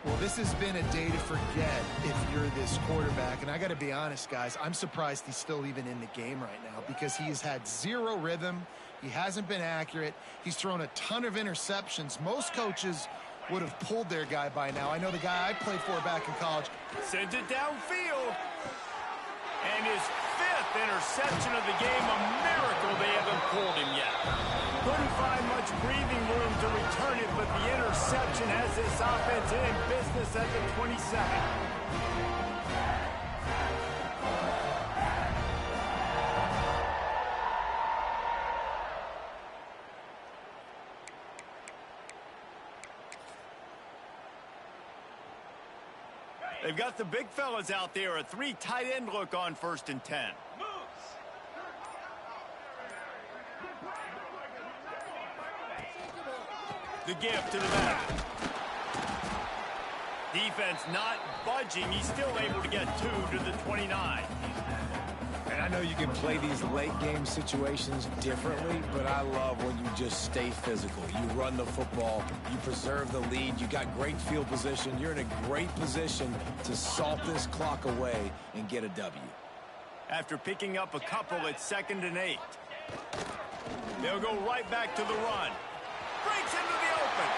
C: Well, this has been a day to forget if you're this quarterback. And I got to be honest, guys, I'm surprised he's still even in the game right now because he has had 0 rhythm. He hasn't been accurate. He's thrown a ton of interceptions. Most coaches would have pulled their guy by now. I know the guy I played for back in college.
B: Sends it downfield. And his 5th interception of the game, a miracle they haven't pulled him yet. Couldn't find much breathing room to return it, but the interception has this offense in business at the 27. They've got the big fellas out there, a 3 tight end look on 1st and 10. The give to the back. Defense not budging. He's still able to get 2 to the 29.
A: And I know you can play these late game situations differently, but I love when you just stay physical. You run the football, you preserve the lead, you got great field position. You're in a great position to salt this clock away and get a W.
B: After picking up a couple at 2nd and 8. They'll go right back to the run. Breaks into the open.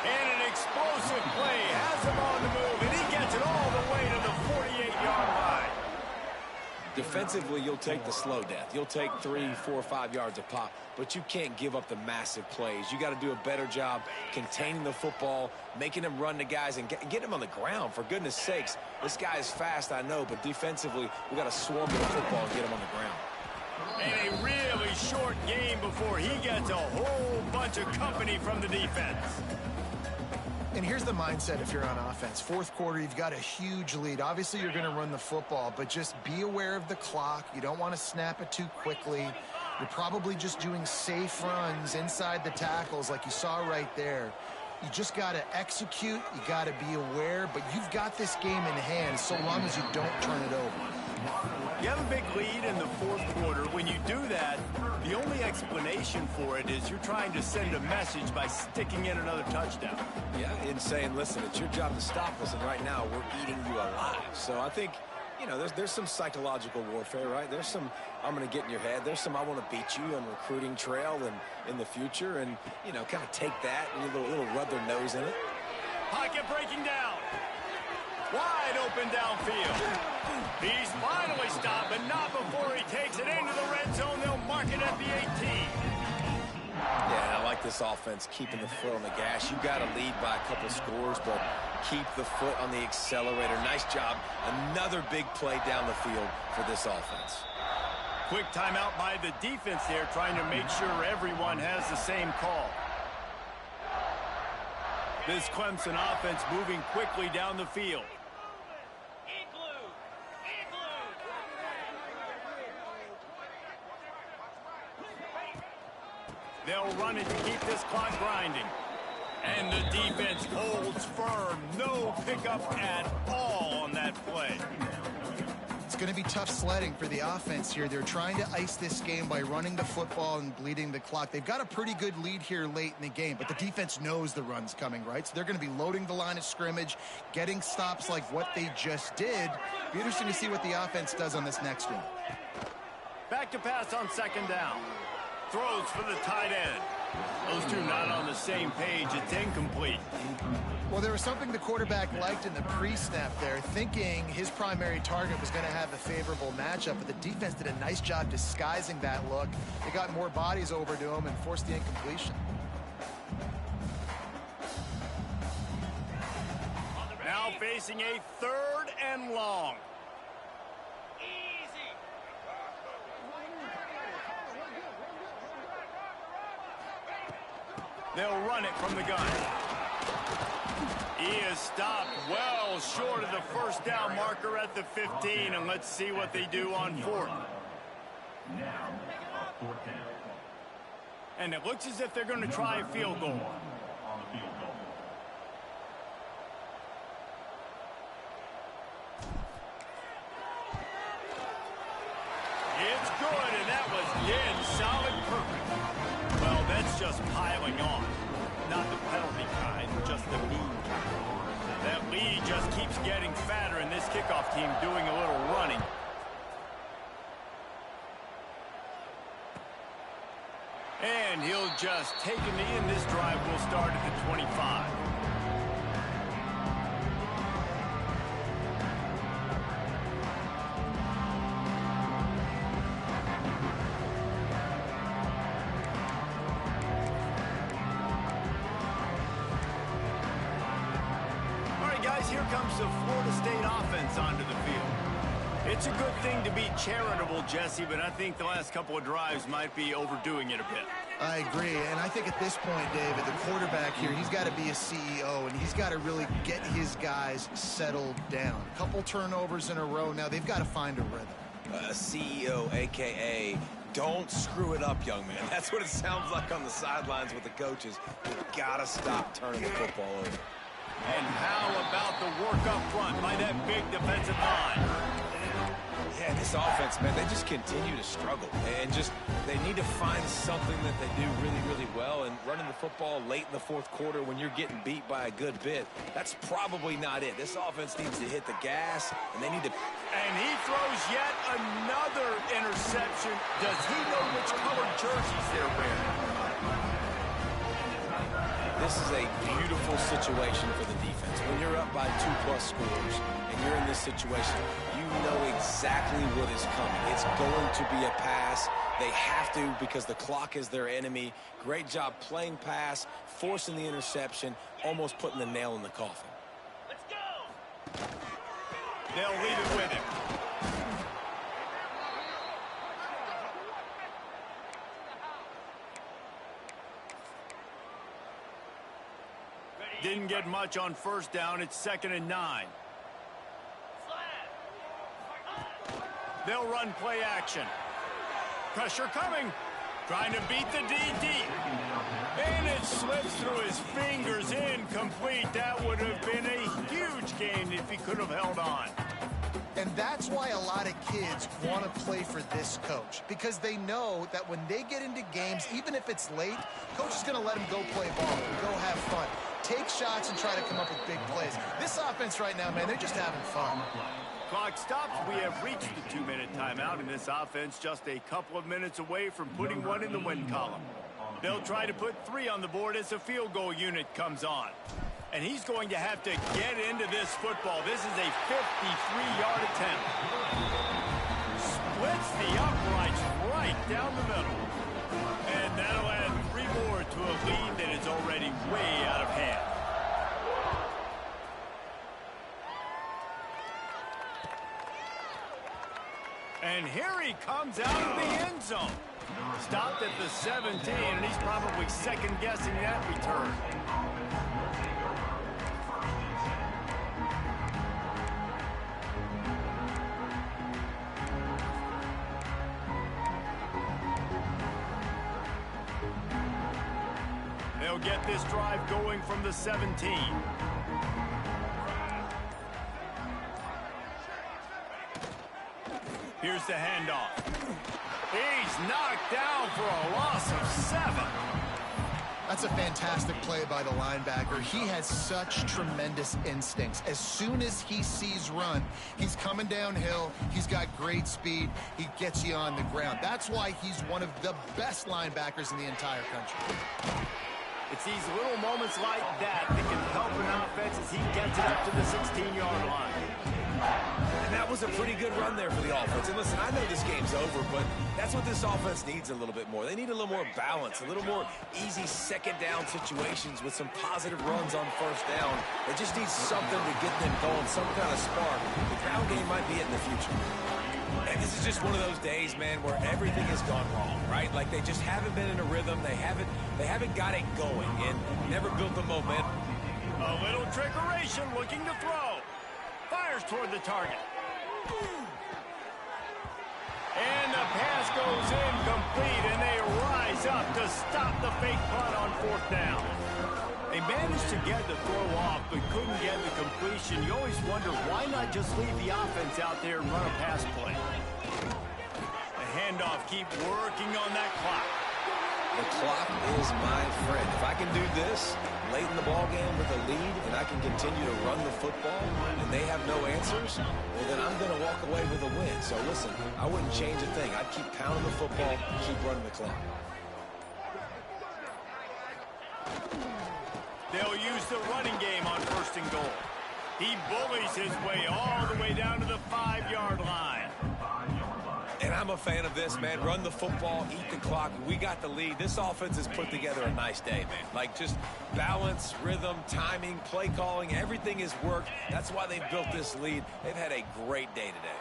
B: And an explosive play. Has him on the move, and he gets it all the way to the 48-yard line.
A: Defensively, you'll take the slow death. You'll take 3, 4, 5 yards a pop, but you can't give up the massive plays. You got to do a better job containing the football, making him run to guys, and get him on the ground. For goodness sakes, this guy is fast, I know, but defensively, we got to swarm to the football and get him on the ground.
B: And a really short game before he gets a whole bunch of company from the defense.
C: And here's the mindset if you're on offense. 4th quarter, you've got a huge lead. Obviously, you're going to run the football, but just be aware of the clock. You don't want to snap it too quickly. You're probably just doing safe runs inside the tackles like you saw right there. You just got to execute. You got to be aware, but you've got this game in hand so long as you don't turn it over.
B: You have a big lead in the 4th quarter. When you do that, the only explanation for it is you're trying to send a message by sticking in another touchdown.
A: Yeah, and saying, listen, it's your job to stop us, and right now we're eating you alive. So I think, you know, there's some psychological warfare, right? There's some, I'm going to get in your head. There's some, I want to beat you on recruiting trail and in the future, and, you know, kind of take that and a little rub their nose in it.
B: Pocket breaking down. Wide open downfield. He's finally stopped, but not before he takes it into the red zone. They'll mark it at the 18.
A: Yeah, and I like this offense keeping the foot on the gas. You got to lead by a couple scores, but keep the foot on the accelerator. Nice job. Another big play down the field for this offense.
B: Quick timeout by the defense there, trying to make sure everyone has the same call. This Clemson offense moving quickly down the field. They'll run it to keep this clock grinding. And the defense holds firm. No pickup at all on that play.
C: It's going to be tough sledding for the offense here. They're trying to ice this game by running the football and bleeding the clock. They've got a pretty good lead here late in the game, but the defense knows the run's coming, right? So they're going to be loading the line of scrimmage, getting stops like what they just did. Be interesting to see what the offense does on this next one.
B: Back to pass on second down. Throws for the tight end. Those two not on the same page. It's incomplete.
C: Well, there was something the quarterback liked in the pre-snap there, thinking his primary target was going to have a favorable matchup, but the defense did a nice job disguising that look. They got more bodies over to him and forced the incompletion.
B: Now facing a 3rd and long. They'll run it from the gun. He is stopped well short of the first down marker at the 15, and let's see what they do on 4th.
D: Now, a 4th down.
B: And it looks as if they're going to try a field goal.
D: On the field goal.
B: It's good, and that was dead solid perfect. Well, that's just piling on. Not the penalty kind, just the mean kind. That lead just keeps getting fatter, and this kickoff team doing a little running. And he'll just take a knee, and this drive will start at the 25. Here comes the Florida State offense onto the field. It's a good thing to be charitable, Jesse, but I think the last couple of drives might be overdoing it a bit.
C: I agree, and I think at this point, David, the quarterback here, he's got to be a CEO, and he's got to really get his guys settled down. A couple turnovers in a row now. They've got to find a rhythm.
A: CEO, a.k.a. don't screw it up, young man. That's what it sounds like on the sidelines with the coaches. You've got to stop turning the football over.
B: And how about the work up front by that big defensive line?
A: Yeah, this offense, man, they just continue to struggle. And they need to find something that they do really, really well. And running the football late in the 4th quarter when you're getting beat by a good bit, that's probably not it. This offense needs to hit the gas, and they need to...
B: And he throws yet another interception. Does he know which colored jerseys they're wearing?
A: This is a beautiful situation for the defense. When you're up by 2+ scores and you're in this situation, you know exactly what is coming. It's going to be a pass. They have to because the clock is their enemy. Great job playing pass, forcing the interception, almost putting the nail in the coffin.
B: Let's go! They'll leave it with him. Didn't get much on first down. It's 2nd and 9. They'll run play action. Pressure coming. Trying to beat the DD. And it slips through his fingers. Incomplete. That would have been a huge gain if he could have held on.
C: And that's why a lot of kids want to play for this coach, because they know that when they get into games, even if it's late, coach is going to let them go play ball, go have fun, take shots and try to come up with big plays. This offense right now, man, they're just having fun.
B: Clock stops. We have reached the 2-minute timeout, and this offense just a couple of minutes away from putting one in the win column. They'll try to put 3 on the board as the field goal unit comes on. And he's going to have to get into this football. This is a 53-yard attempt. Splits the uprights right down the middle. And that'll add 3 more to a lead that is already way out of hand. And here he comes out of the end zone. Stopped at the 17, and he's probably second-guessing that return. They'll get this drive going from the 17. Here's the handoff. He's knocked down for a loss of 7.
C: That's a fantastic play by the linebacker. He has such tremendous instincts. As soon as he sees run, he's coming downhill. He's got great speed. He gets you on the ground. That's why he's one of the best linebackers in the entire country.
B: It's these little moments like that that can help an offense as he gets it up to the 16-yard line.
A: And that was a pretty good run there for the offense. And listen, I know this game's over, but that's what this offense needs a little bit more. They need a little more balance, a little more easy second down situations with some positive runs on first down. They just need something to get them going, some kind of spark. The ground game might be it in the future. And this is just one of those days, man, where everything has gone wrong, right? Like they just haven't been in a rhythm. They haven't got it going and never built the momentum.
B: A little trickeration, looking to throw. Fires toward the target. And the pass goes incomplete, and they rise up to stop the fake punt on 4th down. They managed to get the throw off, but couldn't get the completion. You always wonder, why not just leave the offense out there and run a pass play? The handoff, keep working on that clock.
A: The clock is my friend. If I can do this late in the ball game with a lead and I can continue to run the football and they have no answers, well, then I'm going to walk away with a win. So, listen, I wouldn't change a thing. I'd keep pounding the football, keep running the clock.
B: They'll use the running game on 1st and goal. He bullies his way all the way down to the 5-yard line.
A: And I'm a fan of this, man. Run the football, eat the clock. We got the lead. This offense has put together a nice day, man. Like just balance, rhythm, timing, play calling, everything has worked. That's why they've built this lead. They've had a great day today.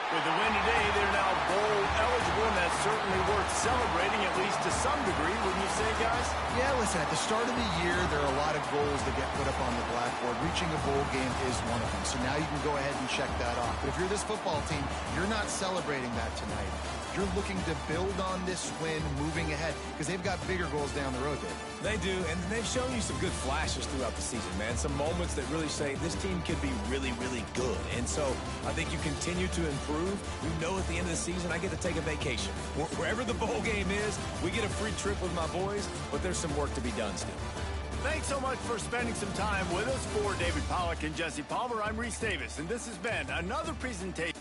B: With the win today, they're now bowl eligible, and that's certainly worth celebrating, at least to some degree, wouldn't you say, guys?
C: Yeah, listen, at the start of the year, there are a lot of goals that get put up on the blackboard. Reaching a bowl game is one of them. So now you can go ahead and check that off. But if you're this football team, you're not celebrating that tonight. You're looking to build on this win moving ahead because they've got bigger goals down the road, Dave.
A: They do, and they've shown you some good flashes throughout the season, man. Some moments that really say this team could be really, really good. And so I think you continue to improve. You know at the end of the season, I get to take a vacation. Wherever the bowl game is, we get a free trip with my boys, but there's some work to be done still.
B: Thanks so much for spending some time with us. For David Pollack and Jesse Palmer, I'm Reese Davis, and this has been another presentation.